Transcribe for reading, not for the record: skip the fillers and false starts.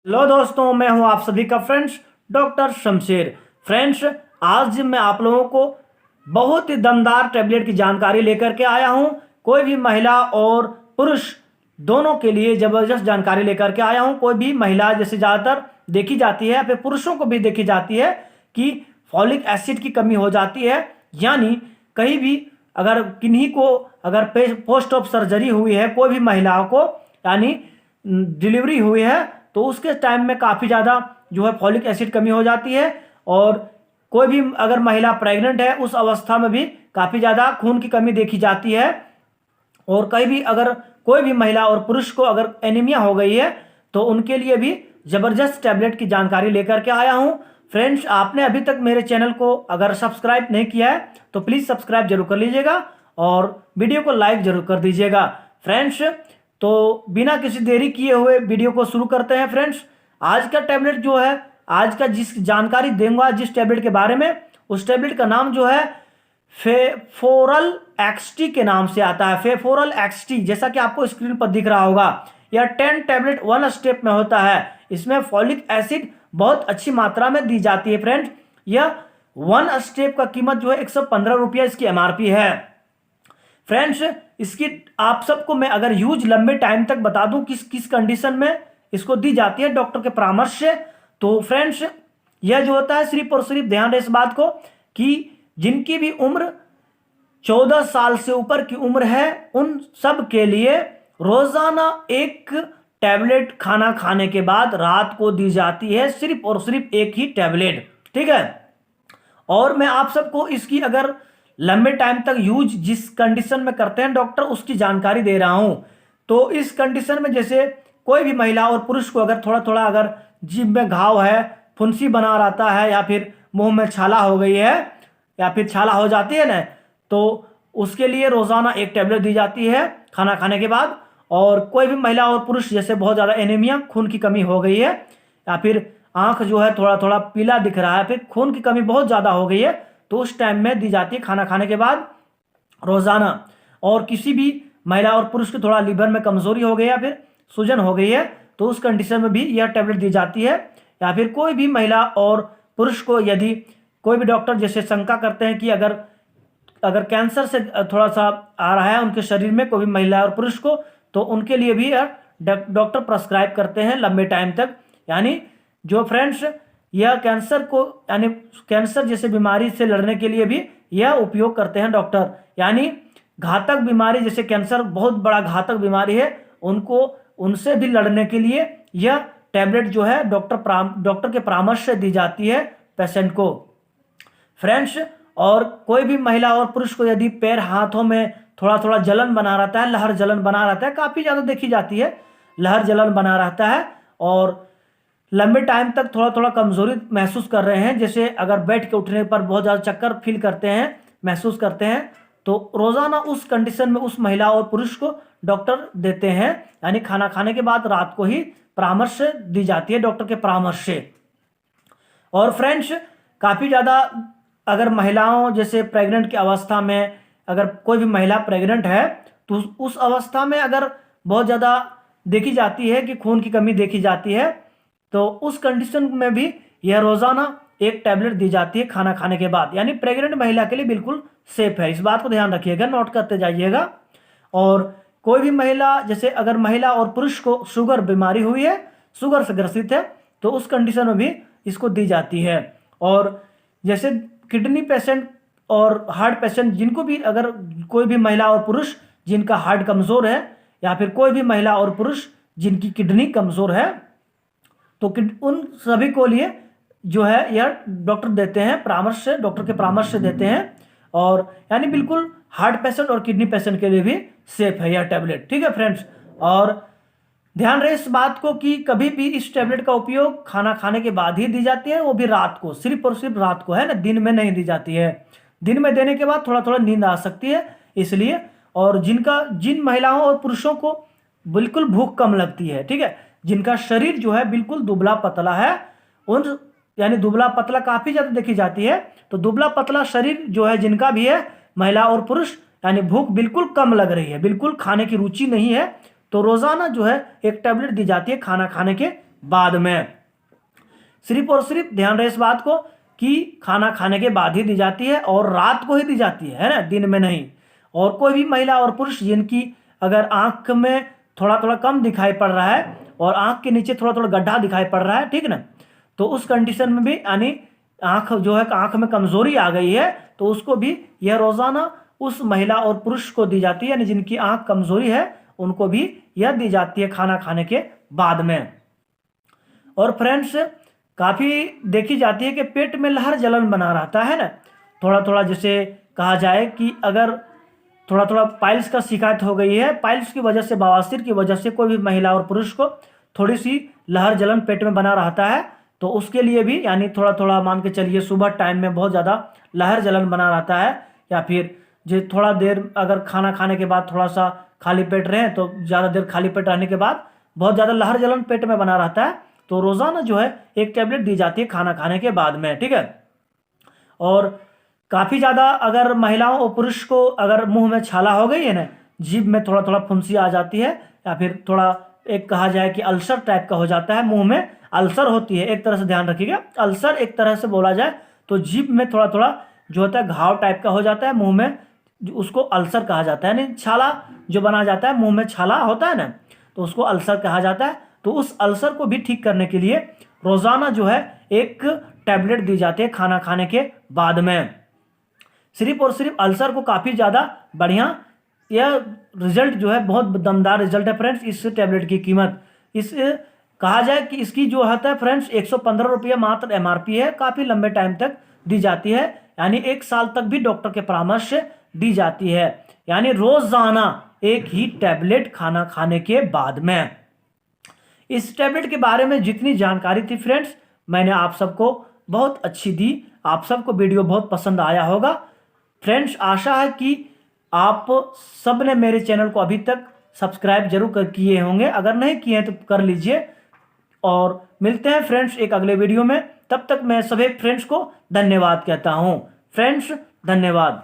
Hello दोस्तों, मैं हूं आप सभी का फ्रेंड्स डॉक्टर शमशेर। फ्रेंड्स, आज मैं आप लोगों को बहुत ही दमदार टैबलेट की जानकारी लेकर के आया हूं। कोई भी महिला और पुरुष दोनों के लिए ज़बरदस्त जानकारी लेकर के आया हूं। कोई भी महिला जैसे ज़्यादातर देखी जाती है, फिर पुरुषों को भी देखी जाती है कि फॉलिक एसिड की कमी हो जाती है। यानी कहीं भी अगर किन्हीं को अगर पोस्ट ऑफ सर्जरी हुई है, कोई भी महिलाओं को यानी डिलीवरी हुई है, तो उसके टाइम में काफ़ी ज़्यादा जो है फॉलिक एसिड कमी हो जाती है। और कोई भी अगर महिला प्रेग्नेंट है, उस अवस्था में भी काफ़ी ज़्यादा खून की कमी देखी जाती है। और कहीं भी अगर कोई भी महिला और पुरुष को अगर एनीमिया हो गई है, तो उनके लिए भी ज़बरदस्त टैबलेट की जानकारी लेकर के आया हूँ। फ्रेंड्स, आपने अभी तक मेरे चैनल को अगर सब्सक्राइब नहीं किया है तो प्लीज़ सब्सक्राइब जरूर कर लीजिएगा और वीडियो को लाइक जरूर कर दीजिएगा। फ्रेंड्स, तो बिना किसी देरी किए हुए वीडियो को शुरू करते हैं। फ्रेंड्स, आज का टैबलेट जो है, आज का जिस जानकारी दूंगा जिस टैबलेट के बारे में, उस टैबलेट का नाम जो है फेफोरल एक्सटी के नाम से आता है। फेफोरल एक्सटी, जैसा कि आपको स्क्रीन पर दिख रहा होगा, यह 10 टैबलेट 1 स्टेप में होता है। इसमें फॉलिक एसिड बहुत अच्छी मात्रा में दी जाती है। फ्रेंड्स, यह 1 स्टेप का कीमत जो है 115 रुपया इसकी एमआरपी है। फ्रेंड्स, इसकी आप सबको मैं अगर यूज लंबे टाइम तक बता दूं किस किस कंडीशन में इसको दी जाती है डॉक्टर के परामर्श से, तो फ्रेंड्स यह जो होता है, सिर्फ और सिर्फ ध्यान रहे इस बात को कि जिनकी भी उम्र 14 साल से ऊपर की उम्र है, उन सब के लिए रोजाना एक टैबलेट खाना खाने के बाद रात को दी जाती है, सिर्फ और सिर्फ एक ही टैबलेट। ठीक है। और मैं आप सबको इसकी अगर लंबे टाइम तक यूज जिस कंडीशन में करते हैं डॉक्टर, उसकी जानकारी दे रहा हूं। तो इस कंडीशन में जैसे कोई भी महिला और पुरुष को अगर थोड़ा थोड़ा अगर जीभ में घाव है, फुंसी बना रहता है, या फिर मुंह में छाला हो गई है, या फिर छाला हो जाती है ना, तो उसके लिए रोजाना एक टैबलेट दी जाती है खाना खाने के बाद। और कोई भी महिला और पुरुष जैसे बहुत ज़्यादा एनीमिया, खून की कमी हो गई है, या फिर आंख जो है थोड़ा थोड़ा पीला दिख रहा है, फिर खून की कमी बहुत ज़्यादा हो गई है, तो उस टाइम में दी जाती है खाना खाने के बाद रोजाना। और किसी भी महिला और पुरुष को थोड़ा लीवर में कमजोरी हो गई है, फिर सूजन हो गई है, तो उस कंडीशन में भी यह टैबलेट दी जाती है। या फिर कोई भी महिला और पुरुष को यदि कोई भी डॉक्टर जैसे शंका करते हैं कि अगर अगर कैंसर से थोड़ा सा आ रहा है उनके शरीर में, कोई भी महिला और पुरुष को, तो उनके लिए भी यह डॉक्टर प्रेस्क्राइब करते हैं लंबे टाइम तक। यानी जो फ्रेंड्स यह कैंसर को यानी कैंसर जैसे बीमारी से लड़ने के लिए भी यह उपयोग करते हैं डॉक्टर। यानी घातक बीमारी जैसे कैंसर बहुत बड़ा घातक बीमारी है, उनको उनसे भी लड़ने के लिए यह टैबलेट जो है डॉक्टर के परामर्श से दी जाती है पेशेंट को। फ्रेंड्स, और कोई भी महिला और पुरुष को यदि पैर हाथों में थोड़ा थोड़ा जलन बना रहता है, लहर जलन बना रहता है, काफ़ी ज़्यादा देखी जाती है, लहर जलन बना रहता है, और लंबे टाइम तक थोड़ा थोड़ा कमजोरी महसूस कर रहे हैं, जैसे अगर बैठ के उठने पर बहुत ज़्यादा चक्कर फील करते हैं, महसूस करते हैं, तो रोज़ाना उस कंडीशन में उस महिला और पुरुष को डॉक्टर देते हैं। यानी खाना खाने के बाद रात को ही परामर्श दी जाती है डॉक्टर के परामर्श से। और फ्रेंड्स, काफ़ी ज़्यादा अगर महिलाओं जैसे प्रेग्नेंट की अवस्था में अगर कोई भी महिला प्रेग्नेंट है, तो उस अवस्था में अगर बहुत ज़्यादा देखी जाती है कि खून की कमी देखी जाती है, तो उस कंडीशन में भी यह रोज़ाना एक टैबलेट दी जाती है खाना खाने के बाद। यानी प्रेग्नेंट महिला के लिए बिल्कुल सेफ है, इस बात को ध्यान रखिएगा, नोट करते जाइएगा। और कोई भी महिला जैसे अगर महिला और पुरुष को शुगर बीमारी हुई है, शुगर से ग्रसित है, तो उस कंडीशन में भी इसको दी जाती है। और जैसे किडनी पेशेंट और हार्ट पेशेंट, जिनको भी अगर कोई भी महिला और पुरुष जिनका हार्ट कमज़ोर है, या फिर कोई भी महिला और पुरुष जिनकी किडनी कमज़ोर है, तो उन सभी को लिए जो है यह डॉक्टर देते हैं परामर्श से, डॉक्टर के परामर्श से देते हैं। और यानी बिल्कुल हार्ट पेशेंट और किडनी पेशेंट के लिए भी सेफ है यह टैबलेट। ठीक है फ्रेंड्स, और ध्यान रहे इस बात को कि कभी भी इस टैबलेट का उपयोग खाना खाने के बाद ही दी जाती है, वो भी रात को, सिर्फ और सिर्फ रात को, है ना, दिन में नहीं दी जाती है। दिन में देने के बाद थोड़ा थोड़ा नींद आ सकती है, इसलिए। और जिन महिलाओं और पुरुषों को बिल्कुल भूख कम लगती है, ठीक है, जिनका शरीर जो है बिल्कुल दुबला पतला है, उन यानी दुबला पतला काफ़ी ज़्यादा देखी जाती है, तो दुबला पतला शरीर जो है जिनका भी है, महिला और पुरुष, यानी भूख बिल्कुल कम लग रही है, बिल्कुल खाने की रुचि नहीं है, तो रोज़ाना जो है एक टैबलेट दी जाती है खाना खाने के बाद में। सिर्फ और सिर्फ ध्यान रहे इस बात को कि खाना खाने के बाद ही दी जाती है और रात को ही दी जाती है ना, दिन में नहीं। और कोई भी महिला और पुरुष जिनकी अगर आंख में थोड़ा थोड़ा कम दिखाई पड़ रहा है और आंख के नीचे थोड़ा थोड़ा गड्ढा दिखाई पड़ रहा है, ठीक ना, तो उस कंडीशन में भी यानी आंख जो है आंख में कमजोरी आ गई है, तो उसको भी यह रोजाना उस महिला और पुरुष को दी जाती है, यानी जिनकी आंख कमजोरी है उनको भी यह दी जाती है खाना खाने के बाद में। और फ्रेंड्स काफी देखी जाती है कि पेट में लहर जलन बना रहता है ना, थोड़ा थोड़ा, जैसे कहा जाए कि अगर थोड़ा थोड़ा पाइल्स का शिकायत हो गई है, पाइल्स की वजह से, बवासीर की वजह से कोई भी महिला और पुरुष को थोड़ी सी लहर जलन पेट में बना रहता है, तो उसके लिए भी यानी थोड़ा थोड़ा मान के चलिए सुबह टाइम में बहुत ज़्यादा लहर जलन बना रहता है, या फिर जो थोड़ा देर अगर खाना खाने के बाद थोड़ा सा खाली पेट रहे तो ज़्यादा देर खाली पेट रहने के बाद बहुत ज़्यादा लहर जलन पेट में बना रहता है, तो रोज़ाना जो है एक टैबलेट दी जाती है खाना खाने के बाद में, ठीक है। और काफ़ी ज़्यादा अगर महिलाओं और पुरुष को अगर मुंह में छाला हो गई है ना, जीभ में थोड़ा थोड़ा फुंसी आ जाती है, या फिर थोड़ा एक कहा जाए कि अल्सर टाइप का हो जाता है, मुंह में अल्सर होती है, एक तरह से ध्यान रखिएगा, अल्सर एक तरह से बोला जाए तो जीभ में थोड़ा थोड़ा जो होता है घाव टाइप का हो जाता है मुंह में, उसको अल्सर कहा जाता है, यानी छाला जो बना जाता है, मुंह में छाला होता है ना, तो उसको अल्सर कहा जाता है। तो उस अल्सर को भी ठीक करने के लिए रोज़ाना जो है एक टैबलेट दी जाती है खाना खाने के बाद में। सिर्फ और सिर्फ अल्सर को काफ़ी ज़्यादा बढ़िया यह रिजल्ट जो है, बहुत दमदार रिजल्ट है फ्रेंड्स। इस टैबलेट की कीमत इस कहा जाए कि इसकी जो होता है फ्रेंड्स 115 रुपये मात्र MRP है, काफ़ी लंबे टाइम तक दी जाती है, यानी 1 साल तक भी डॉक्टर के परामर्श से दी जाती है, यानी रोज़ाना एक ही टैबलेट खाना खाने के बाद में। इस टैबलेट के बारे में जितनी जानकारी थी फ्रेंड्स मैंने आप सबको बहुत अच्छी दी, आप सबको वीडियो बहुत पसंद आया होगा फ्रेंड्स। आशा है कि आप सब ने मेरे चैनल को अभी तक सब्सक्राइब जरूर किए होंगे, अगर नहीं किए हैं तो कर लीजिए। और मिलते हैं फ्रेंड्स एक अगले वीडियो में, तब तक मैं सभी फ्रेंड्स को धन्यवाद कहता हूँ। फ्रेंड्स धन्यवाद।